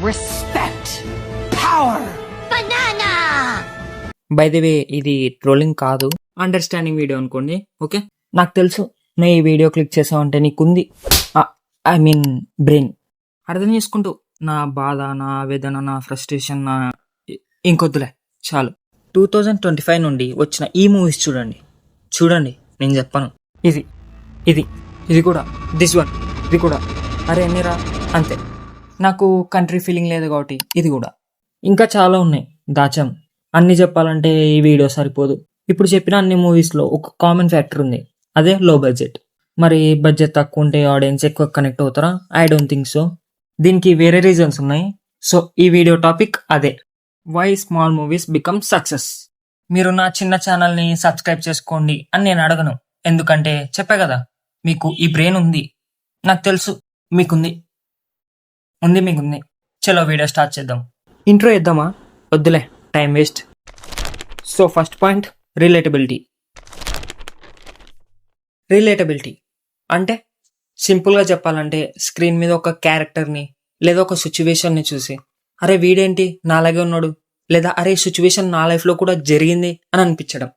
respect, power. Banana! By the way ఇది trolling కాదు, understanding video అనుకోండి. ఓకే, నాకు తెలుసు నువ్వు ఈ వీడియో క్లిక్ చేసావంటే నీకుంది ఐ మీన్ బ్రెయిన్ అర్థం చేసుకుంటూ నా బాధ, నా ఆవేదన, నా ఫ్రస్ట్రేషన్, నా ఇంకొద్దులే చాలు. 2025 నుండి వచ్చిన ఈ మూవీస్ చూడండి నేను చెప్పను. ఇది ఇది ఇది కూడా, దిస్ వన్, ఇది కూడా, అరే ఎన్నిరా అంతే. నాకు కంట్రీ ఫీలింగ్ లేదు కాబట్టి ఇది కూడా. ఇంకా చాలా ఉన్నాయి, దాచాం. అన్ని చెప్పాలంటే ఈ వీడియో సరిపోదు. ఇప్పుడు చెప్పిన అన్ని మూవీస్లో ఒక కామన్ ఫ్యాక్టర్ ఉంది, అదే లో బడ్జెట్. మరి బడ్జెట్ తక్కువ ఉంటే ఆడియన్స్ ఎక్కువ కనెక్ట్ అవుతారా? I don't think so. దీనికి వేరే రీజన్స్ ఉన్నాయి. సో ఈ వీడియో టాపిక్ అదే, why small movies become success. మీరు నా చిన్న ఛానల్ని సబ్స్క్రైబ్ చేసుకోండి అని నేను అడగను, ఎందుకంటే చెప్పా కదా మీకు ఈ బ్రెయిన్ ఉంది. నాకు తెలుసు మీకుంది. మీకుంది. చలో వీడియో స్టార్ట్ చేద్దాం. ఇంట్రో ఇద్దామా? వద్దులే, time waste. So first point, relatability అంటే సింపుల్గా చెప్పాలంటే స్క్రీన్ మీద ఒక క్యారెక్టర్ని లేదా ఒక సిచ్యువేషన్ని చూసి అరే వీడేంటి నాలాగే ఉన్నాడు, లేదా అరే సిచ్యువేషన్ నా లైఫ్లో కూడా జరిగింది అని అనిపించడం,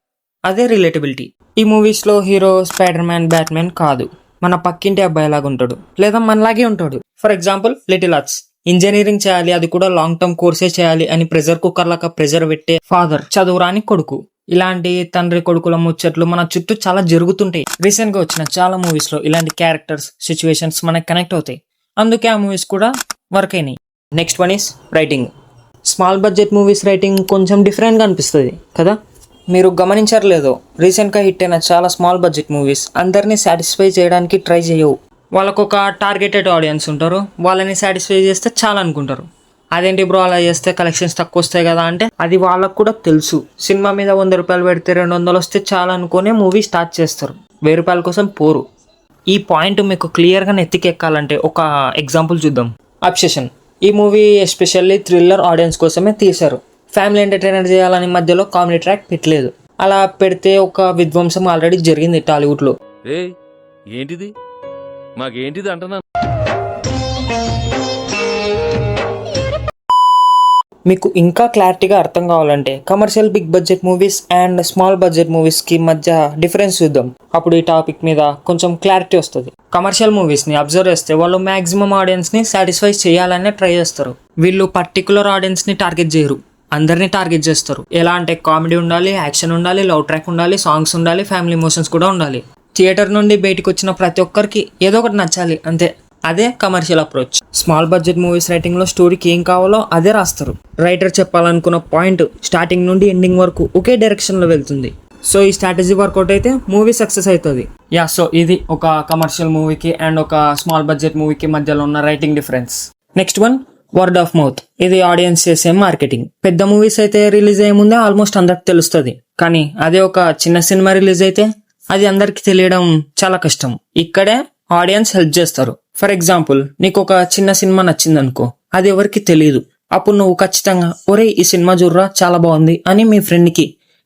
అదే రిలేటబిలిటీ. ఈ మూవీస్లో హీరో స్పైడర్ మ్యాన్, బ్యాట్మెన్ కాదు, మన పక్కింటి అబ్బాయి లాగా ఉంటాడు లేదా మనలాగే ఉంటాడు. For example little arts, engineering చేయాలి, అది కూడా లాంగ్ టర్మ్ కోర్సే చేయాలి అని ప్రెజర్ కుక్కర్ లాగా ప్రెజర్ పెట్టే ఫాదర్, చదువురాని కొడుకు. ఇలాంటి తండ్రి కొడుకుల ముచ్చట్లు మన చుట్టూ చాలా జరుగుతుంటాయి. రీసెంట్ గా వచ్చిన చాలా మూవీస్ లో ఇలాంటి క్యారెక్టర్స్, సిచ్యువేషన్స్ మనకు కనెక్ట్ అవుతాయి. అందుకే ఆ మూవీస్ కూడా వర్క్ అయినాయి. Next one is writing. Small budget movies writing కొంచెం డిఫరెంట్ గా అనిపిస్తుంది కదా. మీరు గమనించారు లేదో, రీసెంట్ గా హిట్ అయిన చాలా స్మాల్ బడ్జెట్ మూవీస్ అందరినీ సాటిస్ఫై చేయడానికి ట్రై చేయవు. వాళ్ళకు ఒక టార్గెటెడ్ ఆడియన్స్ ఉంటారు, వాళ్ళని సాటిస్ఫై చేస్తే చాలా అనుకుంటారు. అదేంటి బ్రో అలా చేస్తే కలెక్షన్స్ తక్కువ వస్తాయి కదా అంటే, అది వాళ్ళకు కూడా తెలుసు. సినిమా మీద 100 రూపాయలు పెడితే 200 వస్తే చాలా అనుకునే మూవీ స్టార్ట్ చేస్తారు, 1000 రూపాయల కోసం పోరు. ఈ పాయింట్ మీకు క్లియర్గా నెత్తికెక్కాలంటే ఒక ఎగ్జాంపుల్ చూద్దాం. అబ్సెషన్. ఈ మూవీ ఎస్పెషల్లీ థ్రిల్లర్ ఆడియన్స్ కోసమే తీశారు. ఫ్యామిలీ ఎంటర్టైనర్ చేయాలని మధ్యలో కామెడీ ట్రాక్ పెట్టలేదు. అలా పెడితే ఒక విధ్వంసం ఆల్రెడీ జరిగింది టాలీవుడ్లో. ఏంటిది మాకేంటిది అంటున్నా. మీకు ఇంకా క్లారిటీగా అర్థం కావాలంటే commercial big budget movies and small budget మూవీస్కి మధ్య డిఫరెన్స్ చూద్దాం. అప్పుడు ఈ టాపిక్ మీద కొంచెం క్లారిటీ వస్తుంది. కమర్షియల్ మూవీస్ని అబ్జర్వ్ చేస్తే వాళ్ళు మ్యాక్సిమం ఆడియన్స్ని సాటిస్ఫై చేయాలనే ట్రై చేస్తారు. వీళ్ళు పర్టికులర్ ఆడియన్స్ని టార్గెట్ చేయరు, అందరినీ టార్గెట్ చేస్తారు. ఎలా అంటే కామెడీ ఉండాలి, యాక్షన్ ఉండాలి, లవ్ ట్రాక్ ఉండాలి, సాంగ్స్ ఉండాలి, ఫ్యామిలీ ఎమోషన్స్ కూడా ఉండాలి. థియేటర్ నుండి బయటకు వచ్చిన ప్రతి ఒక్కరికి ఏదో ఒకటి నచ్చాలి, అంతే. అదే commercial approach. Small budget movies రైటింగ్లో స్టోరీకి ఏం కావాలో అదే రాస్తారు. రైటర్ చెప్పాలనుకున్న పాయింట్ స్టార్టింగ్ నుండి ఎండింగ్ వరకు ఒకే డైరెక్షన్లో వెళ్తుంది. సో ఈ స్ట్రాటజీ వర్కౌట్ అయితే మూవీ సక్సెస్ అవుతుంది. సో ఇది ఒక కమర్షియల్ మూవీకి అండ్ ఒక స్మాల్ బడ్జెట్ మూవీకి మధ్యలో ఉన్న writing difference. Next one, word of mouth. ఇది ఆడియన్స్ చేసే మార్కెటింగ్. పెద్ద మూవీస్ అయితే రిలీజ్ అయ్యే ముందే ఆల్మోస్ట్ అందరికి తెలుస్తుంది, కానీ అదే ఒక చిన్న సినిమా రిలీజ్ అయితే అది అందరికి తెలియడం చాలా కష్టం. ఇక్కడే ఆడియన్స్ హెల్ప్ చేస్తారు. ఫర్ ఎగ్జాంపుల్, నీకు ఒక చిన్న సినిమా నచ్చింది అనుకో, అది ఎవరికి తెలియదు. అప్పుడు నువ్వు ఖచ్చితంగా ఒరే ఈ సినిమా చూడరా చాలా బాగుంది అని మీ ఫ్రెండ్కి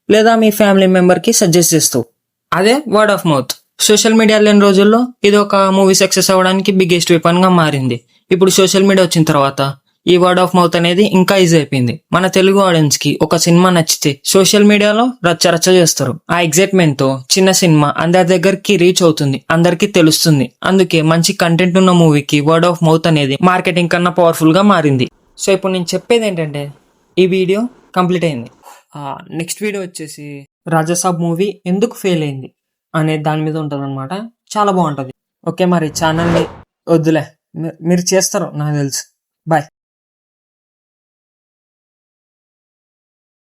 లేదా మీ ఫ్యామిలీ మెంబర్కి సజెస్ట్ చేస్తావు. అదే word of mouth. Social media లేని రోజుల్లో ఇది ఒక మూవీ సక్సెస్ అవ్వడానికి బిగ్గెస్ట్ వెపన్ గా మారింది. ఇప్పుడు సోషల్ మీడియా వచ్చిన తర్వాత ఈ వర్డ్ ఆఫ్ మౌత్ అనేది ఇంకా ఈజీ అయిపోయింది. మన తెలుగు ఆడియన్స్ కి ఒక సినిమా నచ్చితే సోషల్ మీడియాలో రచ్చ చేస్తారు. ఆ ఎగ్జైట్మెంట్ తో చిన్న సినిమా అందరి దగ్గరికి రీచ్ అవుతుంది, అందరికి తెలుస్తుంది. అందుకే మంచి కంటెంట్ ఉన్న మూవీకి వర్డ్ ఆఫ్ మౌత్ అనేది మార్కెటింగ్ కన్నా పవర్ఫుల్ గా మారింది. సో ఇప్పుడు నేను చెప్పేది ఏంటంటే, ఈ వీడియో కంప్లీట్ అయింది. నెక్స్ట్ వీడియో వచ్చేసి రాజాసాబ్ మూవీ ఎందుకు ఫెయిల్ అయింది అనే దాని మీద ఉంటుంది అనమాట. చాలా బాగుంటుంది. ఓకే, మరి ఛానల్ని వద్దులే, మీరు చేస్తారు నాకు తెలుసు. బాయ్.